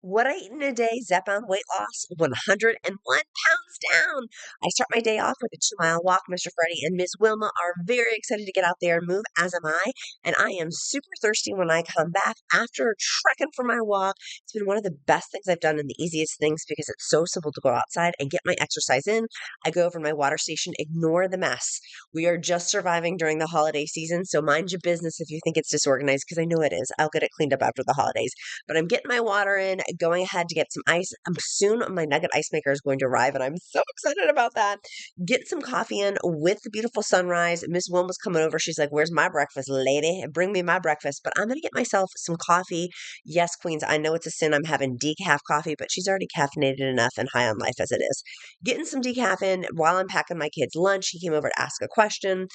What I eat in a day, Zepbound weight loss, 101 pounds down. I start my day off with a 2 mile walk. Mr. Freddie and Miss Wilma are very excited to get out there and move, as am I. And I am super thirsty when I come back after trekking for my walk. It's been one of the best things I've done and the easiest things because it's so simple to go outside and get my exercise in. I go over to my water station, ignore the mess. We are just surviving during the holiday season, so mind your business if you think it's disorganized because I know it is. I'll get it cleaned up after the holidays. But I'm getting my water in, going ahead to get some ice. Soon my nugget ice maker is going to arrive, and I'm so excited about that. Get some coffee in with the beautiful sunrise. Miss Wilma's coming over. She's like, "Where's my breakfast, lady? Bring me my breakfast." But I'm going to get myself some coffee. Yes, Queens, I know it's a sin I'm having decaf coffee, but she's already caffeinated enough and high on life as it is. Getting some decaf in while I'm packing my kid's lunch. He came over to ask a question,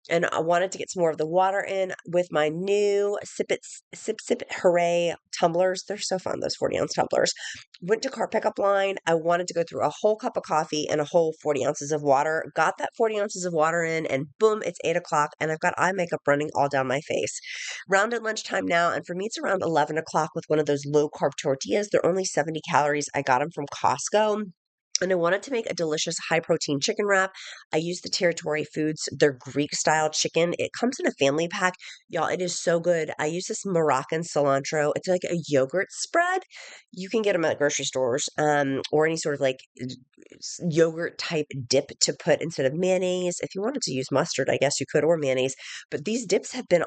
and I wanted to get some more of the water in with my new Sip Hooray tumblers. They're so fun, those 40-ounce tumblers. Went to car pickup line. I wanted to go through a whole cup of coffee and a whole 40 ounces of water. Got that 40 ounces of water in, and boom, it's 8 o'clock, and I've got eye makeup running all down my face. Round at lunchtime now, and for me, it's around 11 o'clock with one of those low carb tortillas. They're only 70 calories. I got them from Costco. And I wanted to make a delicious high protein chicken wrap. I used the Territory Foods, their Greek style chicken. It comes in a family pack. Y'all, it is so good. I use this Moroccan cilantro. It's like a yogurt spread. You can get them at grocery stores, or any sort of like yogurt type dip to put instead of mayonnaise. If you wanted to use mustard, I guess you could, or mayonnaise. But these dips have been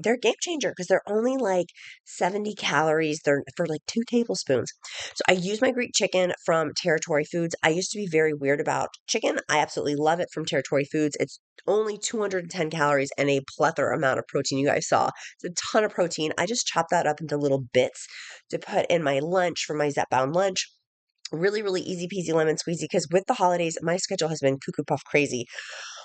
they're a game changer because they're only like 70 calories. They're for like 2 tablespoons. So I use my Greek chicken from Territory Foods. I used to be very weird about chicken. I absolutely love it from Territory Foods. It's only 210 calories and a plethora amount of protein. You guys saw it's a ton of protein. I just chop that up into little bits to put in my lunch for my Zepbound lunch. Really, really easy peasy lemon squeezy because with the holidays, my schedule has been cuckoo puff crazy.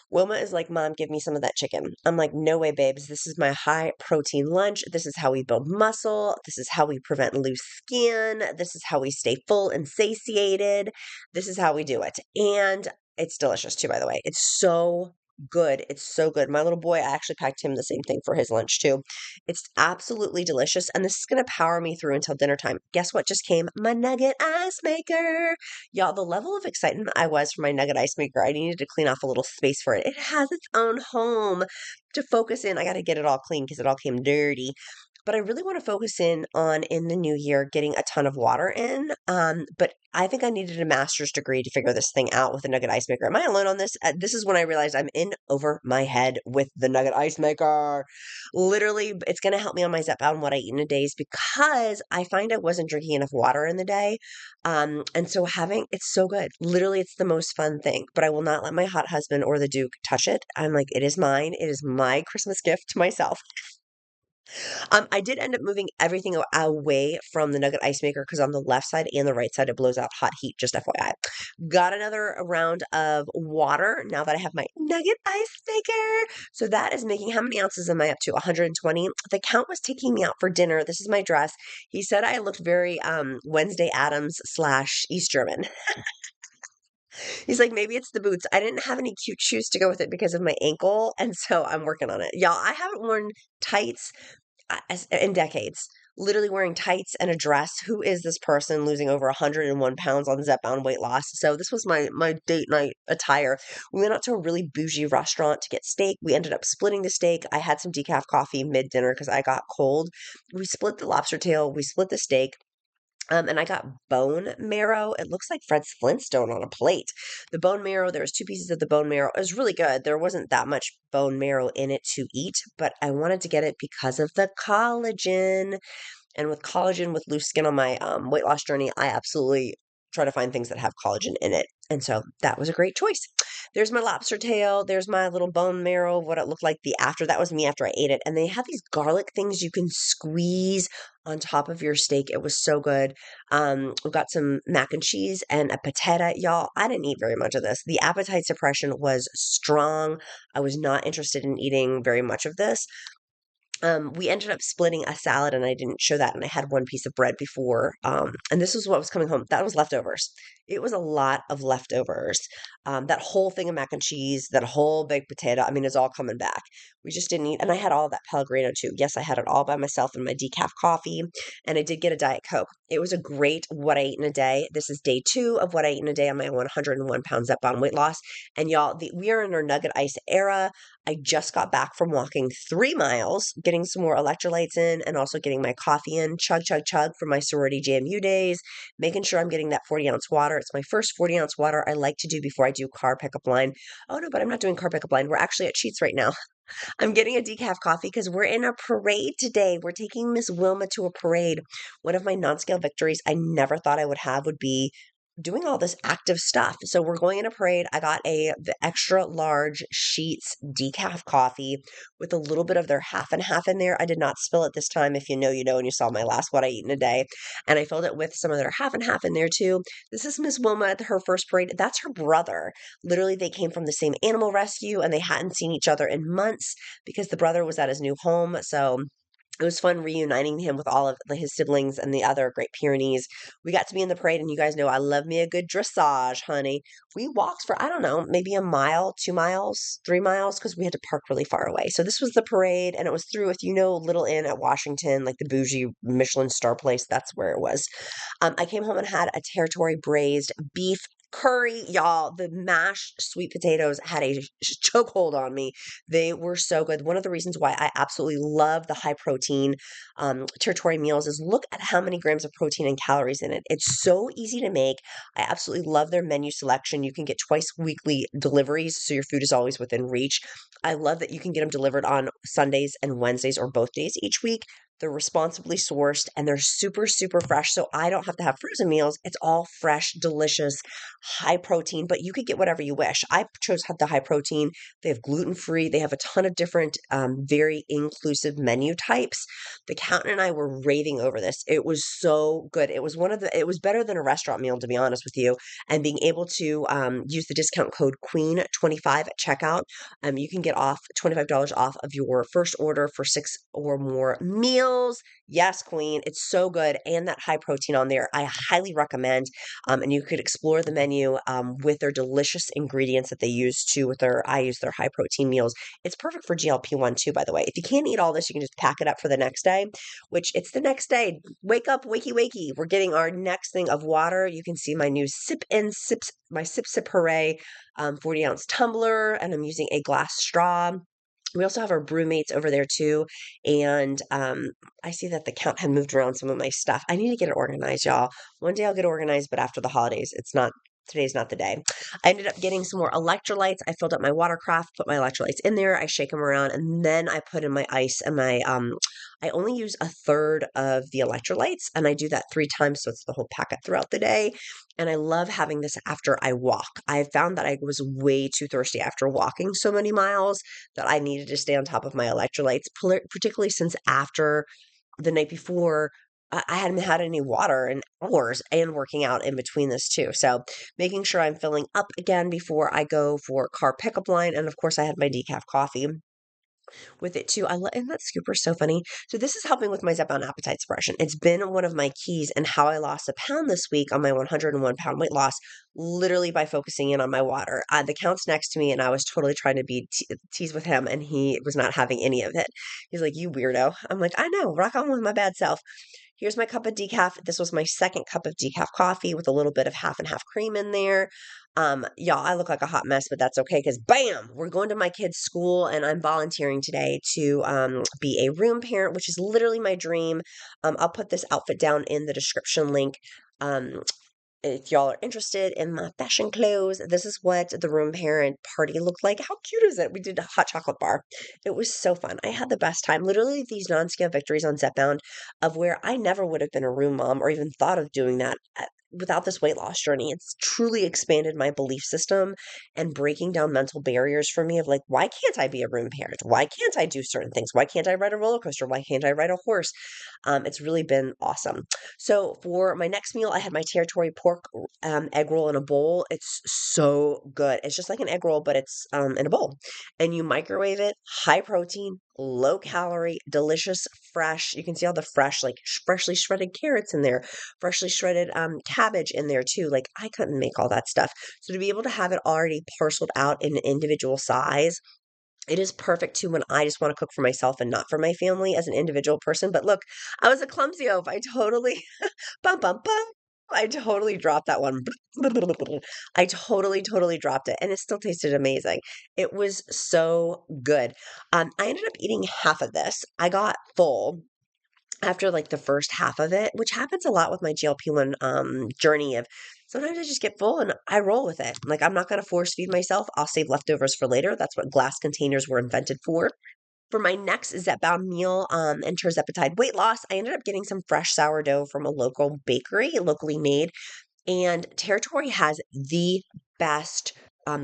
Wilma is like, "Mom, give me some of that chicken." I'm like, "No way, babes. This is my high protein lunch. This is how we build muscle. This is how we prevent loose skin. This is how we stay full and satiated. This is how we do it." And it's delicious too, by the way. It's so good. It's so good. My little boy, I actually packed him the same thing for his lunch too. It's absolutely delicious. And this is going to power me through until dinner time. Guess what just came? My nugget ice maker. Y'all, the level of excitement I was for my nugget ice maker, I needed to clean off a little space for it. It has its own home to focus in. I got to get it all clean because it all came dirty. But I really want to focus in the new year getting a ton of water in. But I think I needed a master's degree to figure this thing out with a nugget ice maker. Am I alone on this? This is when I realized I'm in over my head with the nugget ice maker. Literally, it's going to help me on my Zepbound what I eat in a days because I find I wasn't drinking enough water in the day. And so having it's so good. Literally, it's the most fun thing. But I will not let my hot husband or the Duke touch it. I'm like, it is mine. It is my Christmas gift to myself. I did end up moving everything away from the nugget ice maker because on the left side and the right side it blows out hot heat, just FYI. Got another round of water now that I have my nugget ice maker. So that is making, how many ounces am I up to? 120. The count was taking me out for dinner. This is my dress. He said I looked very Wednesday Addams / East German. He's like, maybe it's the boots. I didn't have any cute shoes to go with it because of my ankle, and so I'm working on it. Y'all, I haven't worn tights in decades. Literally wearing tights and a dress. Who is this person losing over 101 pounds on Zepbound weight loss? So this was my date night attire. We went out to a really bougie restaurant to get steak. We ended up splitting the steak. I had some decaf coffee mid dinner because I got cold. We split the lobster tail. We split the steak. And I got bone marrow. It looks like Fred's Flintstone on a plate. The bone marrow, there was 2 pieces of the bone marrow. It was really good. There wasn't that much bone marrow in it to eat, but I wanted to get it because of the collagen. And with collagen, with loose skin on my weight loss journey, I absolutely try to find things that have collagen in it. And so that was a great choice. There's my lobster tail. There's my little bone marrow, what it looked like the after. That was me after I ate it. And they have these garlic things you can squeeze on top of your steak. It was so good. We've got some mac and cheese and a patata. Y'all, I didn't eat very much of this. The appetite suppression was strong. I was not interested in eating very much of this. We ended up splitting a salad, and I didn't show that, and I had one piece of bread before. And this was what was coming home. That was leftovers. It was a lot of leftovers. That whole thing of mac and cheese, that whole baked potato, I mean, it's all coming back. We just didn't eat, and I had all that Pellegrino too. Yes, I had it all by myself in my decaf coffee, and I did get a Diet Coke. It was a great what I ate in a day. This is day 2 of what I ate in a day on my 101-pound Zepbound weight loss. And y'all, we are in our nugget ice era. I just got back from walking 3 miles, getting some more electrolytes in, and also getting my coffee in. Chug, chug, chug for my sorority JMU days, making sure I'm getting that 40-ounce water. It's my first 40-ounce water I like to do before I do carb pickup line. Oh, no, but I'm not doing carb pickup line. We're actually at Cheats right now. I'm getting a decaf coffee because we're in a parade today. We're taking Miss Wilma to a parade. One of my non-scale victories I never thought I would have would be doing all this active stuff. So we're going in a parade. I got the extra large Sheets decaf coffee with a little bit of their half and half in there. I did not spill it this time. If you know, you know, and you saw my last what I eat in a day. And I filled it with some of their half and half in there too. This is Miss Wilma at her first parade. That's her brother. Literally, they came from the same animal rescue and they hadn't seen each other in months because the brother was at his new home. So it was fun reuniting him with all of his siblings and the other Great Pyrenees. We got to be in the parade, and you guys know I love me a good dressage, honey. We walked for, I don't know, maybe a mile, 2 miles, 3 miles, because we had to park really far away. So this was the parade, and it was through, if you know, Little Inn at Washington, like the bougie Michelin star place, that's where it was. I came home and had a territory braised beef curry, y'all. The mashed sweet potatoes had a chokehold on me. They were so good. One of the reasons why I absolutely love the high protein territory meals is look at how many grams of protein and calories in it. It's so easy to make. I absolutely love their menu selection. You can get twice weekly deliveries, so your food is always within reach. I love that you can get them delivered on Sundays and Wednesdays or both days each week. They're responsibly sourced and they're super, super fresh. So I don't have to have frozen meals. It's all fresh, delicious, high protein, but you could get whatever you wish. I chose the high protein. They have gluten free. They have a ton of different, very inclusive menu types. The accountant and I were raving over this. It was so good. It was better than a restaurant meal, to be honest with you. And being able to use the discount code QUEEN25 at checkout, you can get off $25 off of your first order for 6 or more meals. Yes, Queen. It's so good. And that high protein on there, I highly recommend. And you could explore the menu with their delicious ingredients that they use too. I use their high protein meals. It's perfect for GLP-1 too, by the way. If you can't eat all this, you can just pack it up for the next day, which it's the next day. Wake up, wakey, wakey. We're getting our next thing of water. You can see my new my Sip Sip Hooray 40-ounce tumbler, and I'm using a glass straw. We also have our brewmates over there too. And I see that the count had moved around some of my stuff. I need to get it organized, y'all. One day I'll get organized, but after the holidays, today's not the day. I ended up getting some more electrolytes. I filled up my watercraft, put my electrolytes in there. I shake them around, and then I put in my ice and I only use a third of the electrolytes, and I do that 3 times, so it's the whole packet throughout the day. And I love having this after I walk. I found that I was way too thirsty after walking so many miles that I needed to stay on top of my electrolytes, particularly since after the night before, I hadn't had any water in hours and working out in between this too. So making sure I'm filling up again before I go for carb pickup line. And of course, I had my decaf coffee with it too. And that scooper is so funny. So this is helping with my Zepbound appetite suppression. It's been one of my keys in how I lost a pound this week on my 101-pound weight loss, literally by focusing in on my water. The count's next to me, and I was totally trying to be tease with him, and he was not having any of it. He's like, "You weirdo." I'm like, "I know, rock on with my bad self." Here's my cup of decaf. This was my second cup of decaf coffee with a little bit of half and half cream in there. Y'all, I look like a hot mess, but that's okay because bam, we're going to my kid's school and I'm volunteering today to be a room parent, which is literally my dream. I'll put this outfit down in the description link. If y'all are interested in my fashion clothes, this is what the room parent party looked like. How cute is it? We did a hot chocolate bar. It was so fun. I had the best time. Literally these non-scale victories on Zepbound of where I never would have been a room mom or even thought of doing that without this weight loss journey. It's truly expanded my belief system and breaking down mental barriers for me of like, why can't I be a room parent? Why can't I do certain things? Why can't I ride a roller coaster? Why can't I ride a horse? It's really been awesome. So for my next meal, I had my territory pork egg roll in a bowl. It's so good. It's just like an egg roll, but it's in a bowl. And you microwave it, high protein, low calorie, delicious, fresh. You can see all the fresh, like freshly shredded carrots in there, freshly shredded cabbage in there too. Like I couldn't make all that stuff. So to be able to have it already parceled out in an individual size, it is perfect too when I just want to cook for myself and not for my family as an individual person. But look, I was a clumsy oaf. I totally bum bum bum. I totally dropped that one. I totally dropped it, and it still tasted amazing. It was so good. I ended up eating half of this. I got full after like the first half of it, which happens a lot with my GLP-1 journey of sometimes I just get full and I roll with it. Like I'm not going to force feed myself. I'll save leftovers for later. That's what glass containers were invented for. For my next Zepbound meal and TIRZEPATIDE weight loss, I ended up getting some fresh sourdough from a local bakery, locally made. And Territory has the best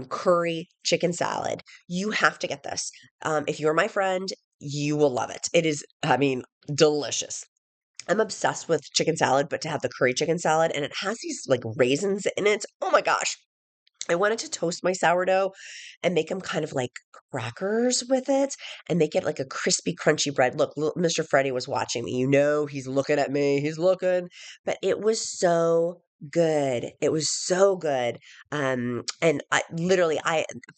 curry chicken salad. You have to get this. If you're my friend, you will love it. It is, I mean, delicious. I'm obsessed with chicken salad, but to have the curry chicken salad and it has these like raisins in it. Oh my gosh. I wanted to toast my sourdough and make them kind of like crackers with it and make it like a crispy, crunchy bread. Look, Mr. Freddie was watching me. You know, he's looking at me. He's looking. But it was so good. It was so good. And I literally,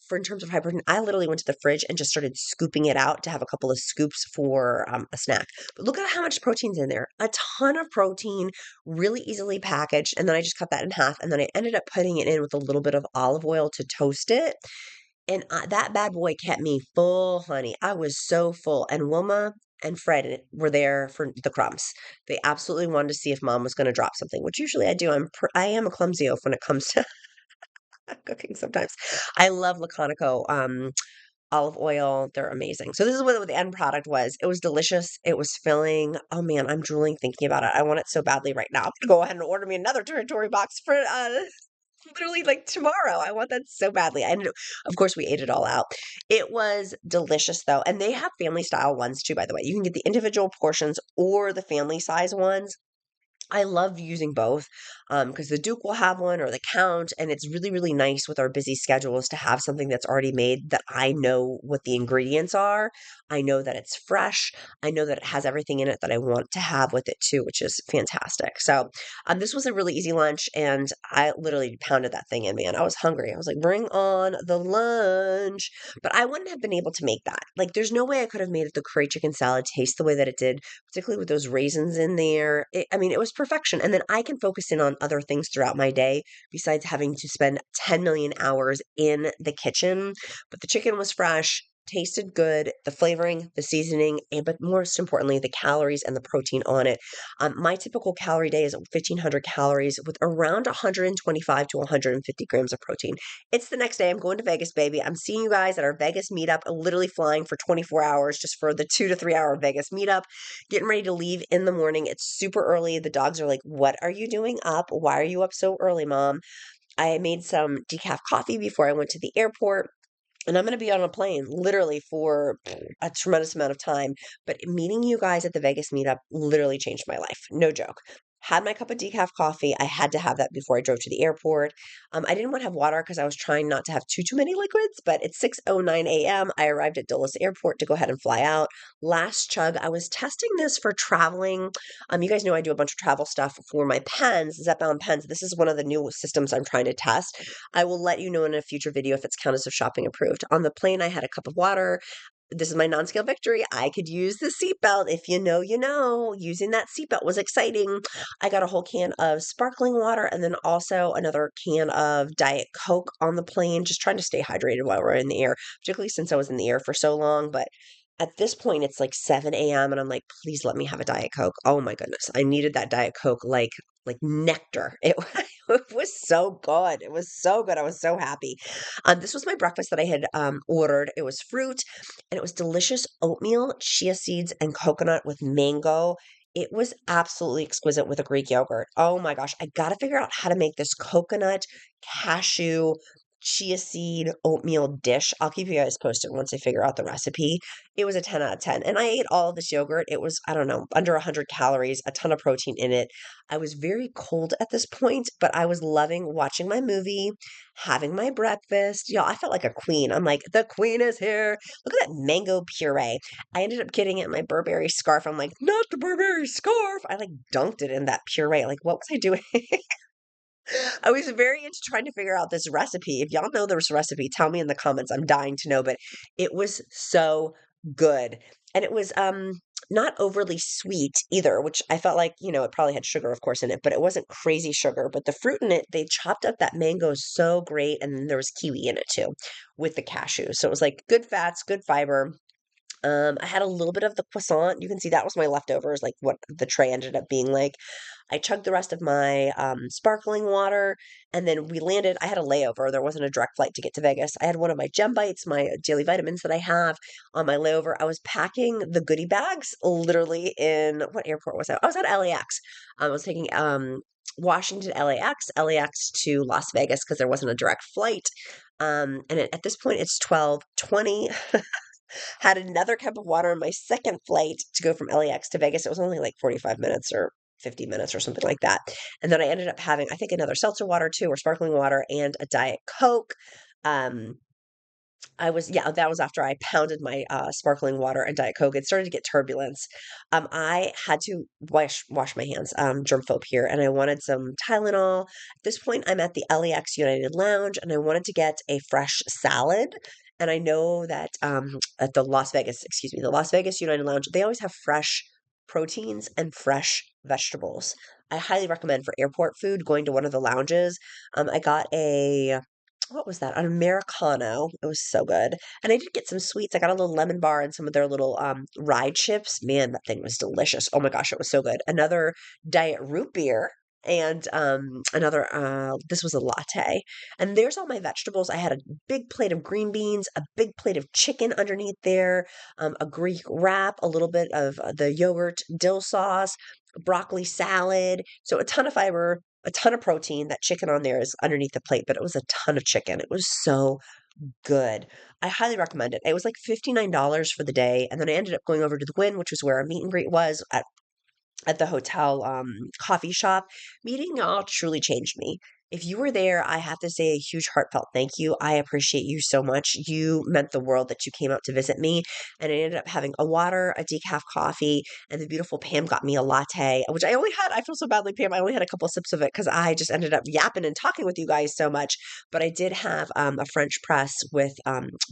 for in terms of high protein, I literally went to the fridge and just started scooping it out to have a couple of scoops for a snack. But look at how much protein's in there. A ton of protein, really easily packaged. And then I just cut that in half. And then I ended up putting it in with a little bit of olive oil to toast it. And that bad boy kept me full, honey. I was so full. And Wilma and Fred were there for the crumbs. They absolutely wanted to see if mom was going to drop something, which usually I do. I am a clumsy oaf when it comes to cooking sometimes. I love Laconico olive oil. They're amazing. So this is what the end product was. It was delicious. It was filling. Oh man, I'm drooling thinking about it. I want it so badly right now. I'm gonna go ahead and order me another Territory box for literally like tomorrow. I want that so badly. And of course, we ate it all out. It was delicious though, and they have family style ones too. By the way, you can get the individual portions or the family size ones. I love using both because the Duke will have one or the Count, and it's really, really nice with our busy schedules to have something that's already made that I know what the ingredients are. I know that it's fresh. I know that it has everything in it that I want to have with it too, which is fantastic. So, this was a really easy lunch, and I literally pounded that thing in, man. I was hungry. I was like, bring on the lunch. But I wouldn't have been able to make that. Like, there's no way I could have made the curry chicken salad taste the way that it did, particularly with those raisins in there. I mean, it was perfection. And then I can focus in on other things throughout my day besides having to spend 10 million hours in the kitchen. But the chicken was fresh, tasted good, the flavoring, the seasoning, and but most importantly, the calories and the protein on it. My typical calorie day is 1,500 calories with around 125 to 150 grams of protein. It's the next day. I'm going to Vegas, baby. I'm seeing you guys at our Vegas meetup, literally flying for 24 hours just for the 2 to 3 hour Vegas meetup, getting ready to leave in the morning. It's super early. The dogs are like, what are you doing up? Why are you up so early, mom? I made some decaf coffee before I went to the airport. And I'm going to be on a plane literally for a tremendous amount of time. But meeting you guys at the Vegas meetup literally changed my life. No joke. Had my cup of decaf coffee. I had to have that before I drove to the airport. I didn't want to have water because I was trying not to have too many liquids. But it's 6:09 a.m. I arrived at Dulles Airport to go ahead and fly out. Last chug. I was testing this for traveling. You guys know I do a bunch of travel stuff for my pens, Zepbound pens. This is one of the new systems I'm trying to test. I will let you know in a future video if it's Countess of Shopping approved. On the plane, I had a cup of water. This is my non-scale victory. I could use the seatbelt. If you know, you know. Using that seatbelt was exciting. I got a whole can of sparkling water and then also another can of Diet Coke on the plane, just trying to stay hydrated while we're in the air, particularly since I was in the air for so long. But at this point, it's like 7 a.m. and I'm like, please let me have a Diet Coke. Oh my goodness. I needed that Diet Coke like nectar. It was so good. It was so good. I was so happy. This was my breakfast that I had ordered. It was fruit and it was delicious oatmeal, chia seeds, and coconut with mango. It was absolutely exquisite with a Greek yogurt. Oh my gosh. I got to figure out how to make this coconut, cashew, chia seed oatmeal dish. I'll keep you guys posted once I figure out the recipe. It was a 10 out of 10. And I ate all of this yogurt. It was, I don't know, under 100 calories, a ton of protein in it. I was very cold at this point, but I was loving watching my movie, having my breakfast. Y'all, I felt like a queen. I'm like, the queen is here. Look at that mango puree. I ended up getting it in my Burberry scarf. I'm like, not the Burberry scarf. I like dunked it in that puree. Like, what was I doing? I was very into trying to figure out this recipe. If y'all know this recipe, tell me in the comments. I'm dying to know, but it was so good. And it was not overly sweet either, which I felt like, it probably had sugar, of course, in it, but it wasn't crazy sugar. But the fruit in it, they chopped up that mango so great, and then there was kiwi in it too with the cashew. So it was like good fats, good fiber. I had a little bit of the croissant. You can see that was my leftovers, like what the tray ended up being like. I chugged the rest of my sparkling water, and then we landed. I had a layover. There wasn't a direct flight to get to Vegas. I had one of my gem bites, my daily vitamins that I have on my layover. I was packing the goodie bags literally in what airport was I? I was at LAX. I was taking Washington, LAX to Las Vegas because there wasn't a direct flight. And at this point, it's 12:20. Had another cup of water on my second flight to go from LAX to Vegas. It was only like 45 minutes or 50 minutes or something like that. And then I ended up having, I think, another seltzer water too, or sparkling water, and a Diet Coke. Um, yeah, that was after I pounded my sparkling water and Diet Coke. It started to get turbulence. I had to wash my hands, germphobe here, and I wanted some Tylenol. At this point, I'm at the LAX United Lounge, and I wanted to get a fresh salad. And I know that at the Las Vegas United Lounge, they always have fresh proteins and fresh vegetables. I highly recommend for airport food going to one of the lounges. I got a what was that? An Americano. It was so good. And I did get some sweets. I got a little lemon bar and some of their little ride chips. Man, that thing was delicious. Oh my gosh, it was so good. Another diet root beer and another this was a latte. And there's all my vegetables. I had a big plate of green beans, a big plate of chicken underneath there, a Greek wrap, a little bit of the yogurt dill sauce, broccoli salad. So a ton of fiber, a ton of protein. That chicken on there is underneath the plate, but it was a ton of chicken. It was so good. I highly recommend it. It was like $59 for the day. And then I ended up going over to the Wynn, which was where our meet and greet was at the hotel coffee shop. Meeting y'all truly changed me. If you were there, I have to say a huge heartfelt thank you. I appreciate you so much. You meant the world that you came out to visit me. And I ended up having a water, a decaf coffee, and the beautiful Pam got me a latte, which I feel so badly, Pam. I only had a couple sips of it because I just ended up yapping and talking with you guys so much. But I did have a French press with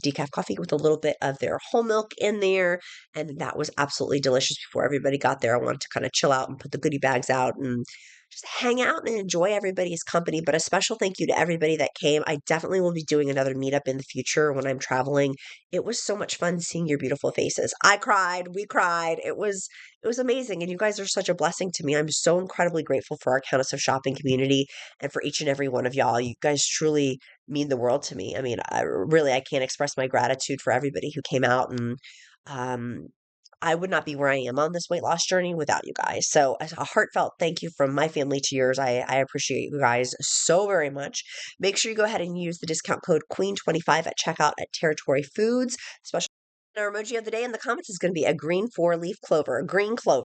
decaf coffee with a little bit of their whole milk in there, and that was absolutely delicious. Before everybody got there, I wanted to kind of chill out and put the goodie bags out and just hang out and enjoy everybody's company. But a special thank you to everybody that came. I definitely will be doing another meetup in the future when I'm traveling. It was so much fun seeing your beautiful faces. I cried, we cried. It was amazing, and you guys are such a blessing to me. I'm so incredibly grateful for our Countess of Shopping community and for each and every one of y'all. You guys truly mean the world to me. I mean, I can't express my gratitude for everybody who came out, and um I would not be where I am on this weight loss journey without you guys. So, as a heartfelt thank you from my family to yours. I appreciate you guys so very much. Make sure you go ahead and use the discount code Queen25 at checkout at Territory Foods. Special our emoji of the day in the comments is going to be a green four-leaf clover, a green clover.